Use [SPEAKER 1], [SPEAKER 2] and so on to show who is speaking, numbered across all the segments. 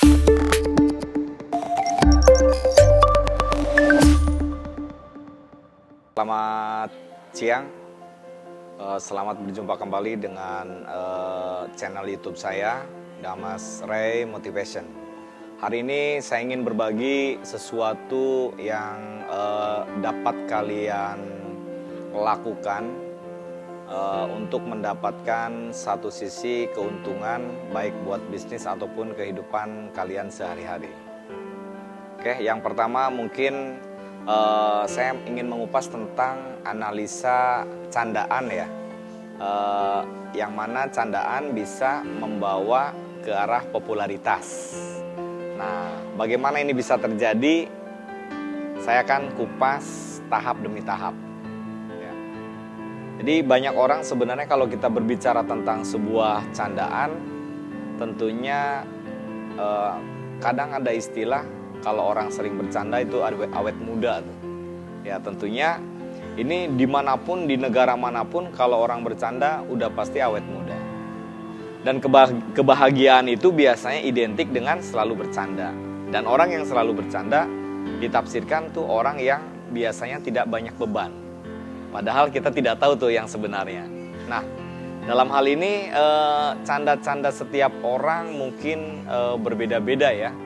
[SPEAKER 1] Selamat siang, selamat berjumpa kembali dengan channel YouTube saya, Damas Ray Motivation. Hari ini saya ingin berbagi sesuatu yang dapat kalian lakukan untuk mendapatkan satu sisi keuntungan baik buat bisnis ataupun kehidupan kalian sehari-hari. Oke, yang pertama mungkin saya ingin mengupas tentang analisa candaan ya, yang mana candaan bisa membawa ke arah popularitas. Nah, bagaimana ini bisa terjadi? Saya akan kupas tahap demi tahap. Ya. Jadi banyak orang sebenarnya kalau kita berbicara tentang sebuah candaan, tentunya kadang ada istilah kalau orang sering bercanda itu awet muda tuh. Ya tentunya ini dimanapun, di negara manapun kalau orang bercanda udah pasti awet muda. Dan kebahagiaan itu biasanya identik dengan selalu bercanda. Dan orang yang selalu bercanda ditafsirkan tuh orang yang biasanya tidak banyak beban. Padahal kita tidak tahu tuh yang sebenarnya. Nah, dalam hal ini canda-canda setiap orang mungkin berbeda-beda ya.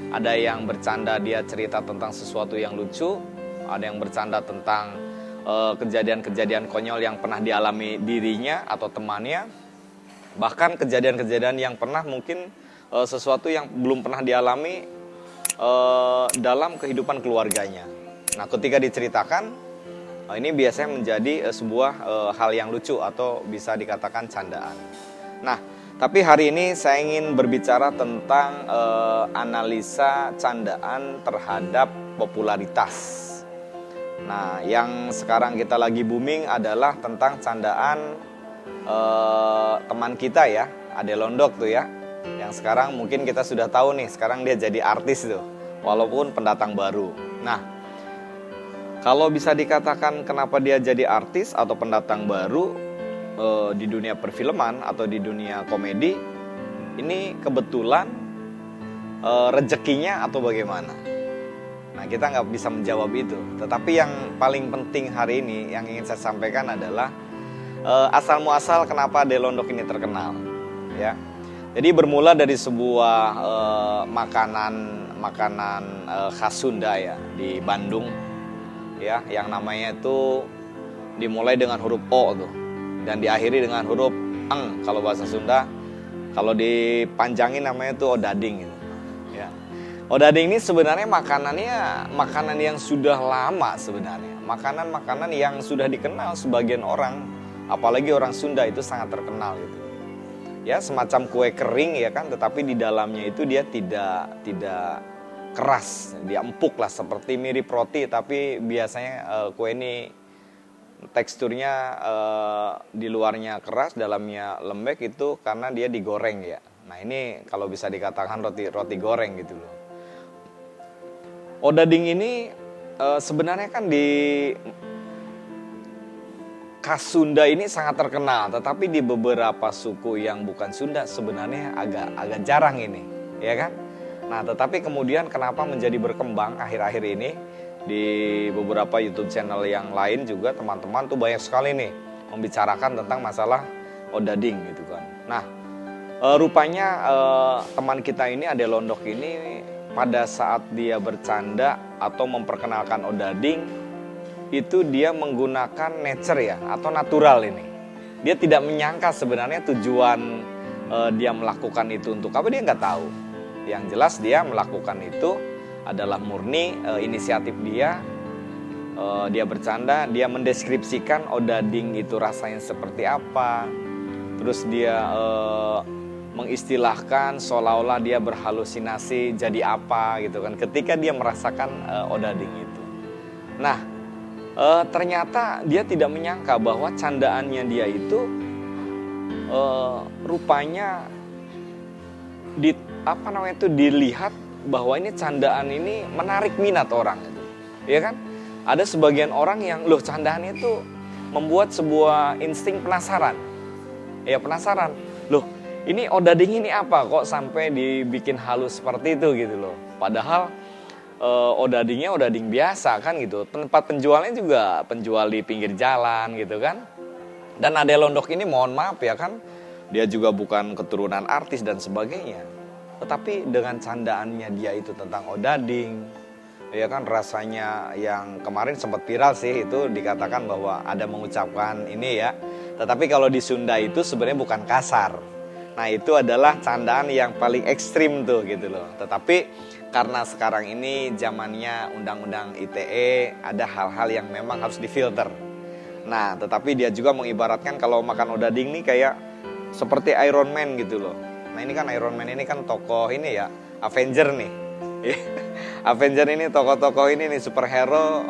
[SPEAKER 1] Ada yang bercanda dia cerita tentang sesuatu yang lucu, ada yang bercanda tentang kejadian-kejadian konyol yang pernah dialami dirinya atau temannya, bahkan kejadian-kejadian yang pernah mungkin sesuatu yang belum pernah dialami dalam kehidupan keluarganya. Nah, ketika diceritakan, ini biasanya menjadi sebuah hal yang lucu atau bisa dikatakan candaan. Nah, tapi hari ini saya ingin berbicara tentang analisa candaan terhadap popularitas. Nah, yang sekarang kita lagi booming adalah tentang candaan teman kita ya, Ade Londok tuh ya. Yang sekarang mungkin kita sudah tahu nih, sekarang dia jadi artis tuh, walaupun pendatang baru. Nah, kalau bisa dikatakan kenapa dia jadi artis atau pendatang baru, di dunia perfilman atau di dunia komedi, ini kebetulan rezekinya atau bagaimana? Nah, kita nggak bisa menjawab itu. Tetapi yang paling penting hari ini yang ingin saya sampaikan adalah asal muasal kenapa Ade Londok ini terkenal, ya. Jadi bermula dari sebuah makanan khas Sunda ya di Bandung, ya, yang namanya itu dimulai dengan huruf O tuh. Dan diakhiri dengan huruf eng kalau bahasa Sunda. Kalau dipanjangin namanya itu odading gitu. Ya. Odading ini sebenarnya makanan yang sudah lama sebenarnya. Makanan yang sudah dikenal sebagian orang, apalagi orang Sunda itu sangat terkenal gitu. Ya, semacam kue kering ya kan, tetapi di dalamnya itu dia tidak keras, dia empuk lah seperti mirip roti, tapi biasanya kue ini teksturnya di luarnya keras, dalamnya lembek itu karena dia digoreng ya. Nah, ini kalau bisa dikatakan roti goreng gitu loh. Odading ini sebenarnya kan di khas Sunda ini sangat terkenal, tetapi di beberapa suku yang bukan Sunda sebenarnya agak jarang ini, ya kan? Nah, tetapi kemudian kenapa menjadi berkembang akhir-akhir ini? Di beberapa YouTube channel yang lain juga teman-teman tuh banyak sekali nih membicarakan tentang masalah odading gitu kan. Nah, rupanya teman kita ini Ade Londok ini pada saat dia bercanda atau memperkenalkan odading itu dia menggunakan nature ya atau natural ini. Dia tidak menyangka sebenarnya tujuan dia melakukan itu untuk apa, dia nggak tahu. Yang jelas dia melakukan itu adalah murni inisiatif dia. Dia bercanda, dia mendeskripsikan odading itu rasanya seperti apa. Terus dia mengistilahkan seolah-olah dia berhalusinasi jadi apa gitu kan ketika dia merasakan odading itu. Nah, ternyata dia tidak menyangka bahwa candaannya dia itu rupanya dilihat bahwa ini candaan ini menarik minat orang gitu. Ya kan? Ada sebagian orang yang candaan itu membuat sebuah insting penasaran. Ya penasaran. ini odading ini apa kok sampai dibikin halus seperti itu gitu loh. Padahal odadingnya odading biasa kan gitu. Tempat penjualnya juga penjual di pinggir jalan gitu kan. Dan Ade Londok ini mohon maaf ya kan, dia juga bukan keturunan artis dan sebagainya. Tetapi dengan candaannya dia itu tentang odading, ya kan, rasanya yang kemarin sempat viral sih, itu dikatakan bahwa ada mengucapkan ini ya. Tetapi kalau di Sunda itu sebenarnya bukan kasar. Nah itu adalah candaan yang paling ekstrim tuh gitu loh. Tetapi karena sekarang ini zamannya undang-undang ITE, ada hal-hal yang memang harus difilter. Nah tetapi dia juga mengibaratkan kalau makan odading nih kayak seperti Iron Man gitu loh. Nah ini kan Iron Man ini kan tokoh ini ya, Avenger nih. Avenger ini tokoh-tokoh ini nih superhero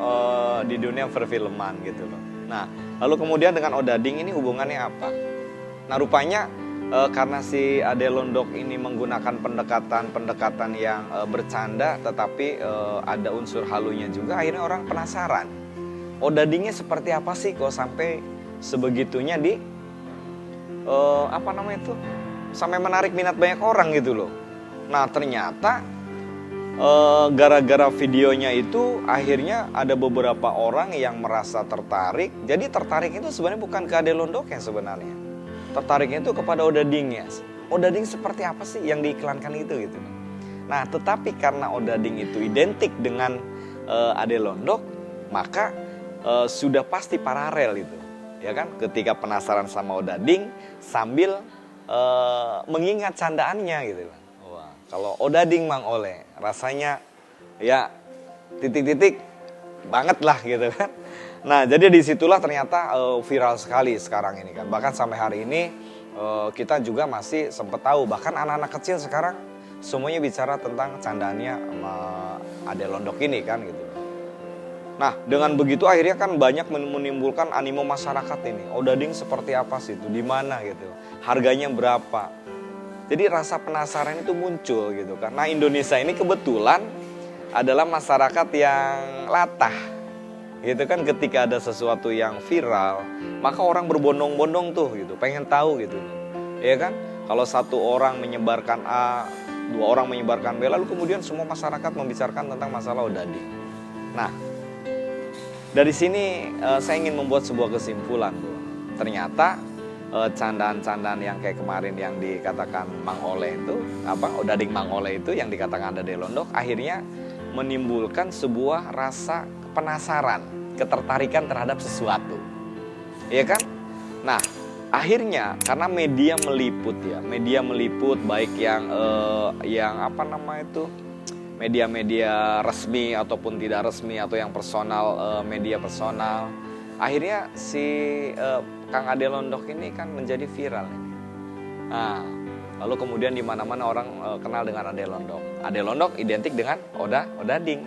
[SPEAKER 1] di dunia perfilman gitu loh. Nah lalu kemudian dengan odading ini hubungannya apa? Nah rupanya karena si Ade Londok ini menggunakan pendekatan yang bercanda, tetapi ada unsur halunya juga, akhirnya orang penasaran. Odadingnya seperti apa sih kok sampai sebegitunya sampai menarik minat banyak orang gitu loh. Nah ternyata gara-gara videonya itu akhirnya ada beberapa orang yang merasa tertarik. Jadi tertarik itu sebenarnya bukan ke Ade Londoknya sebenarnya. Tertariknya itu kepada odadingnya. Odading seperti apa sih yang diiklankan itu gitu. Nah tetapi karena odading itu identik dengan Ade Londok, maka sudah pasti paralel itu. Ya kan, ketika penasaran sama odading sambil mengingat candaannya gitu. Wah, kalau odading Mang Oleh rasanya ya titik-titik banget lah gitu kan. Nah jadi disitulah ternyata viral sekali sekarang ini kan. Bahkan sampai hari ini kita juga masih sempat tahu, bahkan anak-anak kecil sekarang semuanya bicara tentang candaannya sama Ade Londok ini kan gitu. Nah dengan begitu akhirnya kan banyak menimbulkan animo masyarakat ini. Odading seperti apa sih itu, di mana gitu, harganya berapa. Jadi rasa penasaran itu muncul gitu kan. Nah Indonesia ini kebetulan adalah masyarakat yang latah gitu kan. Ketika ada sesuatu yang viral, maka orang berbondong-bondong tuh gitu, pengen tahu gitu. Ya kan, kalau satu orang menyebarkan A, dua orang menyebarkan B, lalu kemudian semua masyarakat membicarakan tentang masalah odading. Nah dari sini saya ingin membuat sebuah kesimpulan tuh. Ternyata candaan-candaan yang kayak kemarin yang dikatakan Mang Oleh itu, odading Mang Oleh itu yang dikatakan Ade Londok, akhirnya menimbulkan sebuah rasa penasaran, ketertarikan terhadap sesuatu. Iya kan? Nah, akhirnya karena media meliput baik yang media-media resmi ataupun tidak resmi atau yang personal, media personal. Akhirnya si Kang Ade Londok ini kan menjadi viral. Nah, lalu kemudian di mana-mana orang kenal dengan Ade Londok. Ade Londok identik dengan odading.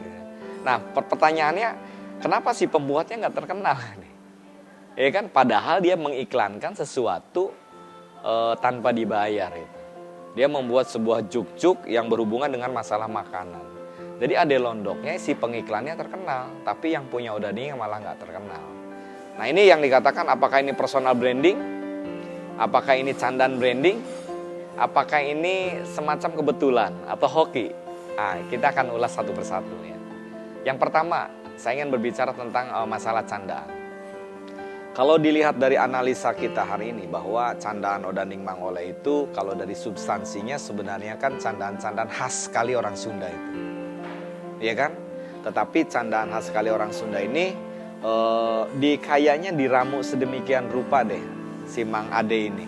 [SPEAKER 1] Nah, pertanyaannya, kenapa sih pembuatnya nggak terkenal? Ya kan, padahal dia mengiklankan sesuatu tanpa dibayar itu. Dia membuat sebuah juk-juk yang berhubungan dengan masalah makanan. Jadi Ade Londoknya si pengiklannya terkenal, tapi yang punya odadingnya malah nggak terkenal. Nah ini yang dikatakan, apakah ini personal branding? Apakah ini candaan branding? Apakah ini semacam kebetulan atau hoki? Nah, kita akan ulas satu persatu ya. Yang pertama, saya ingin berbicara tentang masalah candaan. Kalau dilihat dari analisa kita hari ini bahwa candaan odading Mang Oleh itu kalau dari substansinya sebenarnya kan candaan-candaan khas sekali orang Sunda itu. Iya kan? Tetapi candaan khas sekali orang Sunda ini kayaknya diramu sedemikian rupa deh si Mang Ade ini.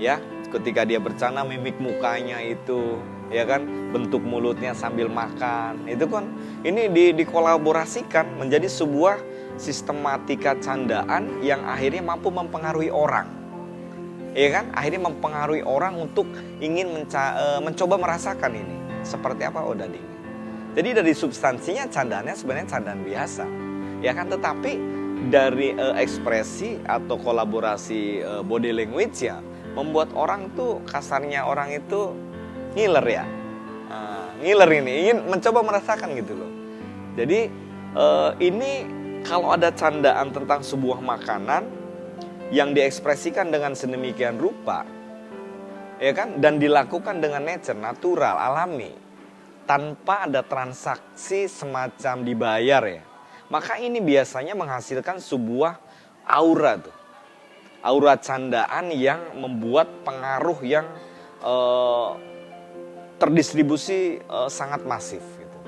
[SPEAKER 1] Ya, ketika dia bercanda mimik mukanya itu, ya kan, bentuk mulutnya sambil makan. Itu kan ini dikolaborasikan menjadi sebuah sistematika candaan yang akhirnya mampu mempengaruhi orang. Ya kan? Akhirnya mempengaruhi orang untuk ingin mencoba merasakan ini seperti apa odading. Jadi dari substansinya candaannya sebenarnya candaan biasa. Ya kan, tetapi dari ekspresi atau kolaborasi body language ya membuat orang tuh, kasarnya orang itu ngiler ya. Ngiler ini, ingin mencoba merasakan gitu loh. Jadi ini kalau ada candaan tentang sebuah makanan yang diekspresikan dengan sedemikian rupa, ya kan? Dan dilakukan dengan nature, natural, alami, tanpa ada transaksi semacam dibayar ya. Maka ini biasanya menghasilkan sebuah aura tuh. Aura candaan yang membuat pengaruh yang terdistribusi sangat masif gitu.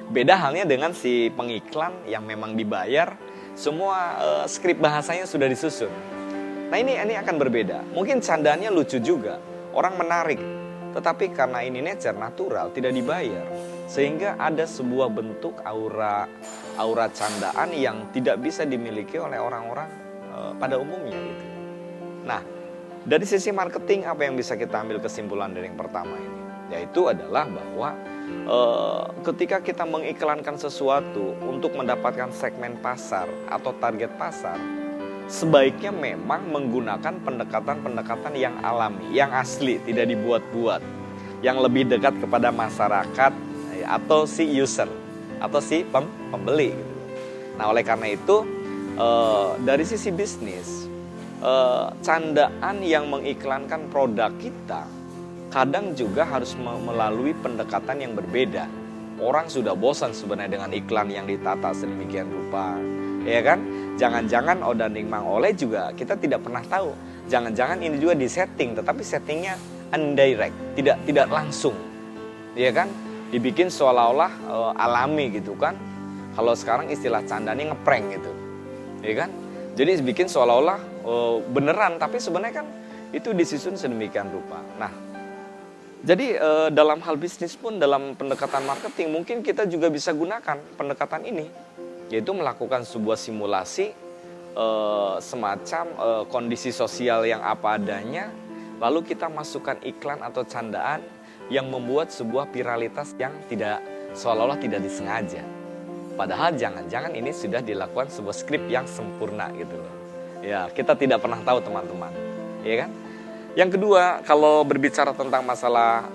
[SPEAKER 1] Beda halnya dengan si pengiklan yang memang dibayar, semua skrip bahasanya sudah disusun. Nah ini akan berbeda. Mungkin candaannya lucu juga, orang menarik. Tetapi karena ini nature, natural, tidak dibayar, sehingga ada sebuah bentuk aura candaan yang tidak bisa dimiliki oleh orang-orang pada umumnya gitu. Nah, dari sisi marketing apa yang bisa kita ambil kesimpulan dari yang pertama ini? Yaitu adalah bahwa ketika kita mengiklankan sesuatu untuk mendapatkan segmen pasar atau target pasar, sebaiknya memang menggunakan pendekatan-pendekatan yang alami, yang asli, tidak dibuat-buat, yang lebih dekat kepada masyarakat atau si user atau si pembeli gitu. Nah, oleh karena itu dari sisi bisnis, candaan yang mengiklankan produk kita kadang juga harus melalui pendekatan yang berbeda. Orang sudah bosan sebenarnya dengan iklan yang ditata sedemikian rupa, ya kan? Jangan-jangan Odading Mang Oleh juga kita tidak pernah tahu. Jangan-jangan ini juga disetting, tetapi settingnya indirect, tidak langsung, ya kan? Dibikin seolah-olah alami gitu kan? Kalau sekarang istilah candanya ngeprank gitu, ya kan? Jadi bikin seolah-olah beneran, tapi sebenarnya kan itu disusun sedemikian rupa. Nah, jadi dalam hal bisnis pun, dalam pendekatan marketing mungkin kita juga bisa gunakan pendekatan ini, yaitu melakukan sebuah simulasi semacam kondisi sosial yang apa adanya, lalu kita masukkan iklan atau candaan yang membuat sebuah viralitas yang tidak seolah-olah tidak disengaja. Padahal jangan-jangan ini sudah dilakukan sebuah skrip yang sempurna gitu loh. Ya, kita tidak pernah tahu teman-teman, ya kan? Yang kedua, kalau berbicara tentang masalah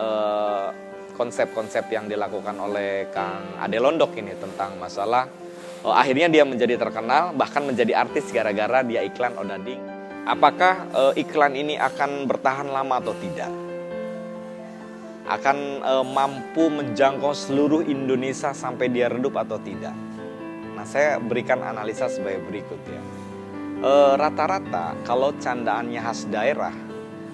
[SPEAKER 1] konsep-konsep yang dilakukan oleh Kang Ade Londok ini tentang masalah akhirnya dia menjadi terkenal, bahkan menjadi artis gara-gara dia iklan Odading. Apakah iklan ini akan bertahan lama atau tidak? Akan mampu menjangkau seluruh Indonesia sampai dia redup atau tidak? Nah, saya berikan analisa sebagai berikut ya. Rata-rata kalau candaannya khas daerah,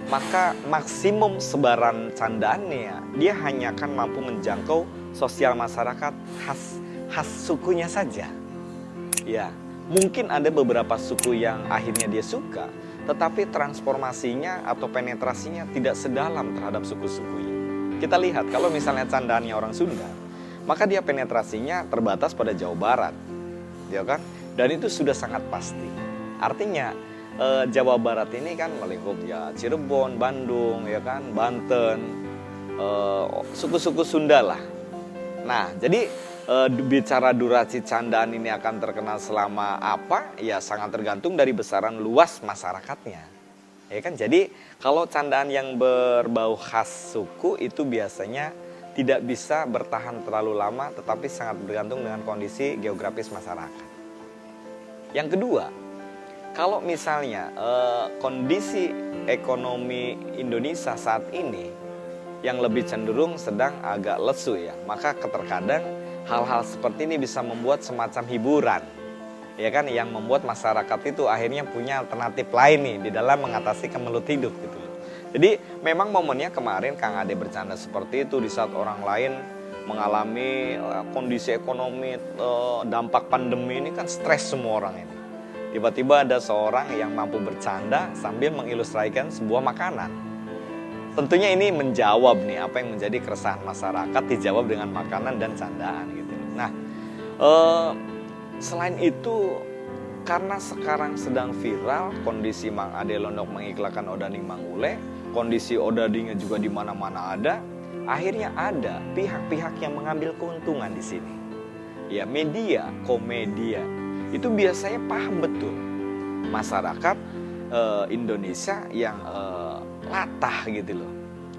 [SPEAKER 1] maka maksimum sebaran candaannya dia hanya akan mampu menjangkau sosial masyarakat khas sukunya saja. Ya, mungkin ada beberapa suku yang akhirnya dia suka, tetapi transformasinya atau penetrasinya tidak sedalam terhadap suku-sukunya. Kita lihat kalau misalnya candaannya orang Sunda, maka dia penetrasinya terbatas pada Jawa Barat, ya kan? Dan itu sudah sangat pasti. Artinya Jawa Barat ini kan melingkup ya Cirebon, Bandung, ya kan, Banten, suku-suku Sunda lah. Nah, jadi bicara durasi candaan ini akan terkenal selama apa? Ya sangat tergantung dari besaran luas masyarakatnya. Ya kan? Jadi kalau candaan yang berbau khas suku itu biasanya tidak bisa bertahan terlalu lama, tetapi sangat bergantung dengan kondisi geografis masyarakat. Yang kedua, kalau misalnya kondisi ekonomi Indonesia saat ini yang lebih cenderung sedang agak lesu ya, maka terkadang hal-hal seperti ini bisa membuat semacam hiburan, ya kan, yang membuat masyarakat itu akhirnya punya alternatif lain nih di dalam mengatasi kemelut hidup gitu. Jadi memang momennya kemarin Kang Ade bercanda seperti itu di saat orang lain mengalami kondisi ekonomi, dampak pandemi ini kan stres semua orang ini. Tiba-tiba ada seorang yang mampu bercanda sambil mengilustrasikan sebuah makanan. Tentunya ini menjawab nih apa yang menjadi keresahan masyarakat, dijawab dengan makanan dan candaan gitu. Nah, selain itu karena sekarang sedang viral kondisi Mang Ade Londok mengiklankan Odading Mang Oleh, kondisi Odadingnya juga di mana-mana ada, akhirnya ada pihak-pihak yang mengambil keuntungan di sini. Ya, media, komedia itu biasanya paham betul masyarakat Indonesia yang latah gitu loh.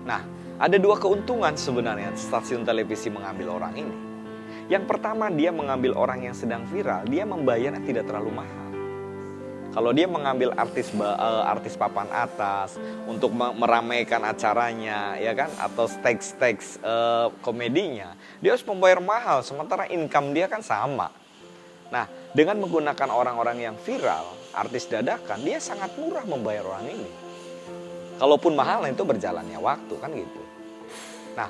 [SPEAKER 1] Nah, ada dua keuntungan sebenarnya stasiun televisi mengambil orang ini. Yang pertama, dia mengambil orang yang sedang viral, dia membayarnya tidak terlalu mahal. Kalau dia mengambil artis papan atas untuk meramaikan acaranya, ya kan, atau stage komedinya, dia harus membayar mahal. Sementara income dia kan sama. Nah, dengan menggunakan orang-orang yang viral, artis dadakan, dia sangat murah membayar orang ini. Kalaupun mahal, itu berjalannya waktu kan gitu. Nah,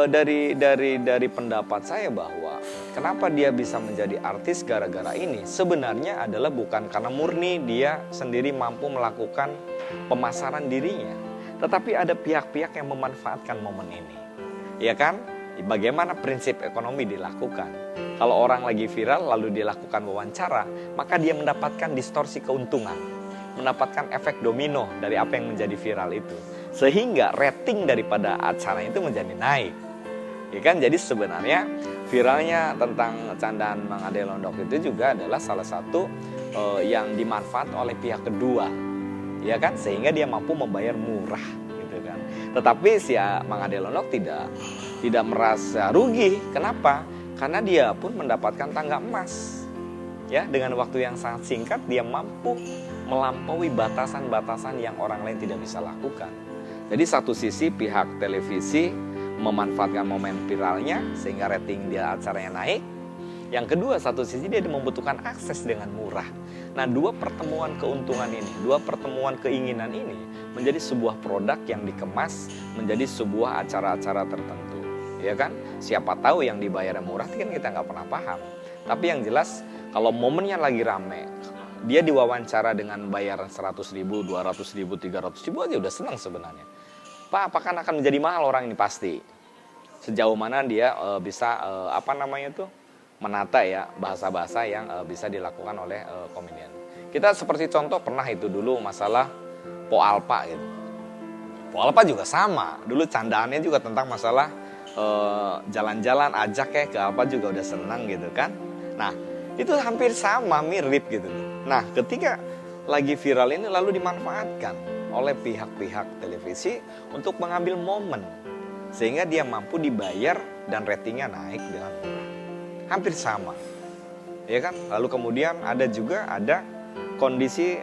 [SPEAKER 1] dari pendapat saya bahwa kenapa dia bisa menjadi artis gara-gara ini sebenarnya adalah bukan karena murni dia sendiri mampu melakukan pemasaran dirinya, tetapi ada pihak-pihak yang memanfaatkan momen ini, ya kan? Bagaimana prinsip ekonomi dilakukan? Kalau orang lagi viral lalu dilakukan wawancara, maka dia mendapatkan distorsi keuntungan, mendapatkan efek domino dari apa yang menjadi viral itu, sehingga rating daripada acara itu menjadi naik, ya kan? Jadi sebenarnya viralnya tentang candaan Mang Ade Londok itu juga adalah salah satu yang dimanfaat oleh pihak kedua, ya kan? Sehingga dia mampu membayar murah, gitu kan? Tetapi si Mang Ade Londok tidak merasa rugi. Kenapa? Karena dia pun mendapatkan tangga emas, ya, dengan waktu yang sangat singkat dia mampu melampaui batasan-batasan yang orang lain tidak bisa lakukan. Jadi satu sisi pihak televisi memanfaatkan momen viralnya sehingga rating dia acaranya naik. Yang kedua, satu sisi dia membutuhkan akses dengan murah. Nah, dua pertemuan keuntungan ini, dua pertemuan keinginan ini menjadi sebuah produk yang dikemas menjadi sebuah acara-acara tertentu, ya kan? Siapa tahu yang dibayar murah kan kita nggak pernah paham. Tapi yang jelas kalau momennya lagi rame, dia diwawancara dengan bayaran 100.000, 200.000, 300.000 aja udah senang sebenarnya. Pak, apakah akan menjadi mahal orang ini? Pasti. Sejauh mana dia bisa menata ya bahasa-bahasa yang bisa dilakukan oleh komedian. Kita seperti contoh pernah itu dulu masalah Po Alpa gitu. Po Alpa juga sama. Dulu candaannya juga tentang masalah jalan-jalan, ajak ke apa juga udah senang gitu kan. Nah, itu hampir sama, mirip gitu. Nah, ketika lagi viral ini lalu dimanfaatkan oleh pihak-pihak televisi untuk mengambil momen sehingga dia mampu dibayar dan ratingnya naik dengan murah. Hampir sama, ya kan? Lalu kemudian ada kondisi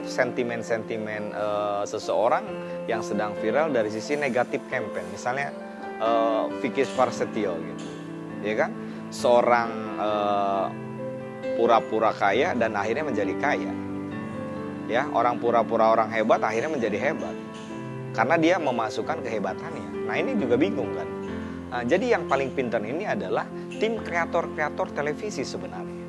[SPEAKER 1] sentimen seseorang yang sedang viral dari sisi negatif campaign. Misalnya Vicky Varsetio gitu, ya kan? Seorang pura-pura kaya dan akhirnya menjadi kaya. Ya, orang pura-pura orang hebat akhirnya menjadi hebat karena dia memasukkan kehebatannya. Nah, ini juga bingung kan. Nah, jadi yang paling pintar ini adalah tim kreator-kreator televisi sebenarnya,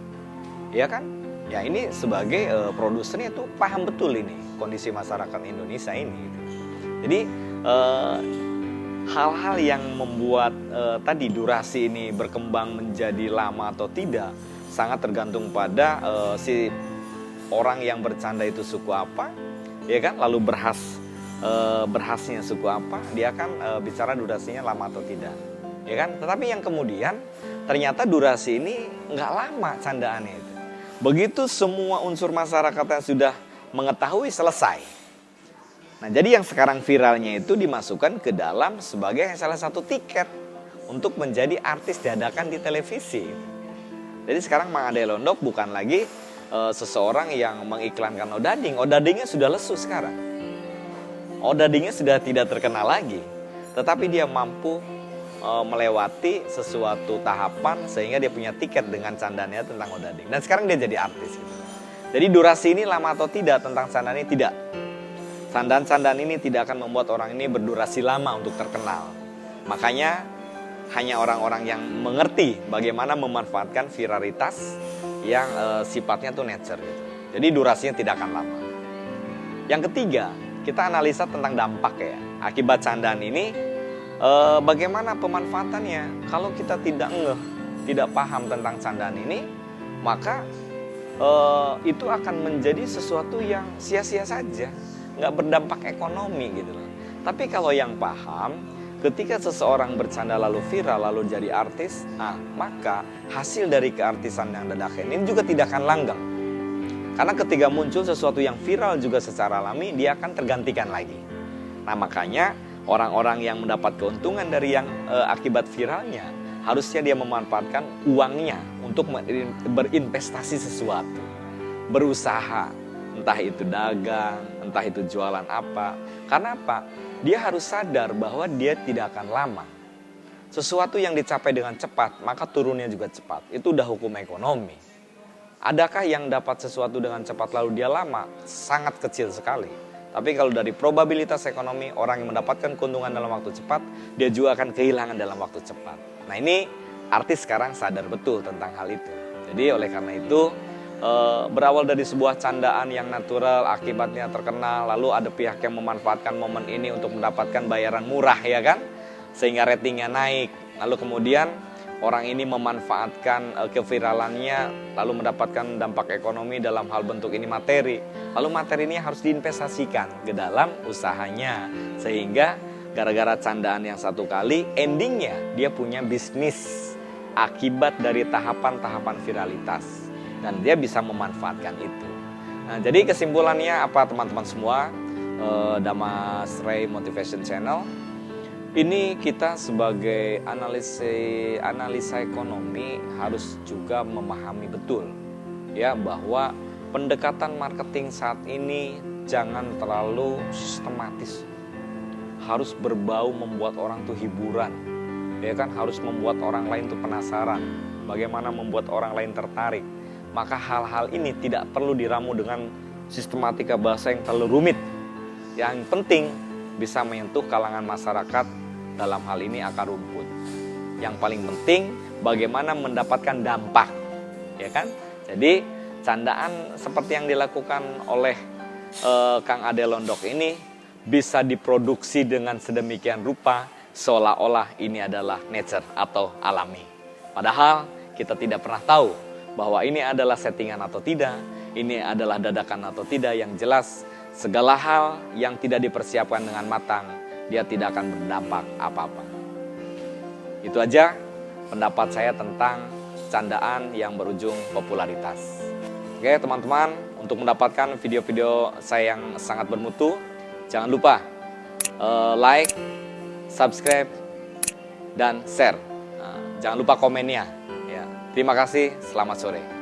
[SPEAKER 1] ya kan? Ya, ini sebagai produsernya itu paham betul ini kondisi masyarakat Indonesia ini. Gitu. Jadi hal-hal yang membuat tadi durasi ini berkembang menjadi lama atau tidak sangat tergantung pada si orang yang bercanda itu suku apa, ya kan? Lalu berhasnya suku apa, dia akan bicara durasinya lama atau tidak, ya kan? Tetapi yang kemudian ternyata durasi ini nggak lama candaannya itu. Begitu semua unsur masyarakatnya sudah mengetahui, selesai. Nah, jadi yang sekarang viralnya itu dimasukkan ke dalam sebagai salah satu tiket untuk menjadi artis dadakan di televisi. Jadi sekarang Mang Ade Londok bukan lagi seseorang yang mengiklankan odading. Odadingnya sudah lesu sekarang. Odadingnya sudah tidak terkenal lagi. Tetapi dia mampu melewati sesuatu tahapan sehingga dia punya tiket dengan candanya tentang odading. Dan sekarang dia jadi artis gitu. Jadi durasi ini lama atau tidak tentang candaan ini tidak. Candaan-candaan ini tidak akan membuat orang ini berdurasi lama untuk terkenal. Makanya hanya orang-orang yang mengerti bagaimana memanfaatkan viralitas yang sifatnya tuh nature gitu. Jadi durasinya tidak akan lama. Yang ketiga, kita analisa tentang dampak ya. Akibat candaan ini bagaimana pemanfaatannya. Kalau kita tidak tidak paham tentang candaan ini, maka itu akan menjadi sesuatu yang sia-sia saja, nggak berdampak ekonomi gitu loh. Tapi kalau yang paham, ketika seseorang bercanda lalu viral lalu jadi artis, maka hasil dari keartisan yang dadakan ini juga tidak akan langgeng. Karena ketika muncul sesuatu yang viral juga secara alami, dia akan tergantikan lagi. Nah, makanya orang-orang yang mendapat keuntungan dari yang akibat viralnya, harusnya dia memanfaatkan uangnya untuk berinvestasi sesuatu. berusaha, entah itu dagang, entah itu jualan apa. Karena apa? Dia harus sadar bahwa dia tidak akan lama. Sesuatu yang dicapai dengan cepat, maka turunnya juga cepat. Itu udah hukum ekonomi. Adakah yang dapat sesuatu dengan cepat lalu dia lama? Sangat kecil sekali. Tapi kalau dari probabilitas ekonomi, orang yang mendapatkan keuntungan dalam waktu cepat, dia juga akan kehilangan dalam waktu cepat. Nah ini artis sekarang sadar betul tentang hal itu. Jadi oleh karena itu, berawal dari sebuah candaan yang natural, akibatnya terkenal, lalu ada pihak yang memanfaatkan momen ini untuk mendapatkan bayaran murah, ya kan? Sehingga ratingnya naik. Lalu kemudian orang ini memanfaatkan keviralannya, lalu mendapatkan dampak ekonomi dalam hal bentuk ini materi. Lalu materi ini harus diinvestasikan ke dalam usahanya. Sehingga gara-gara candaan yang satu kali, endingnya dia punya bisnis akibat dari tahapan-tahapan viralitas. Dan dia bisa memanfaatkan itu. Nah, jadi kesimpulannya apa teman-teman semua? Damas Ray Motivation Channel. Ini kita sebagai analisa ekonomi harus juga memahami betul ya bahwa pendekatan marketing saat ini jangan terlalu sistematis. Harus berbau membuat orang tuh hiburan. Ya kan, harus membuat orang lain tuh penasaran. Bagaimana membuat orang lain tertarik. Maka hal-hal ini tidak perlu diramu dengan sistematika bahasa yang terlalu rumit. Yang penting bisa menyentuh kalangan masyarakat, dalam hal ini akar rumput. Yang paling penting bagaimana mendapatkan dampak, ya kan? Jadi candaan seperti yang dilakukan oleh Kang Ade Londok ini bisa diproduksi dengan sedemikian rupa seolah-olah ini adalah nature atau alami. Padahal kita tidak pernah tahu bahwa ini adalah settingan atau tidak, ini adalah dadakan atau tidak. Yang jelas segala hal yang tidak dipersiapkan dengan matang, dia tidak akan berdampak apa-apa. Itu aja pendapat saya tentang candaan yang berujung popularitas. Oke teman-teman, untuk mendapatkan video-video saya yang sangat bermutu, jangan lupa like, subscribe, dan share. Jangan lupa komennya. Ya. Terima kasih, selamat sore.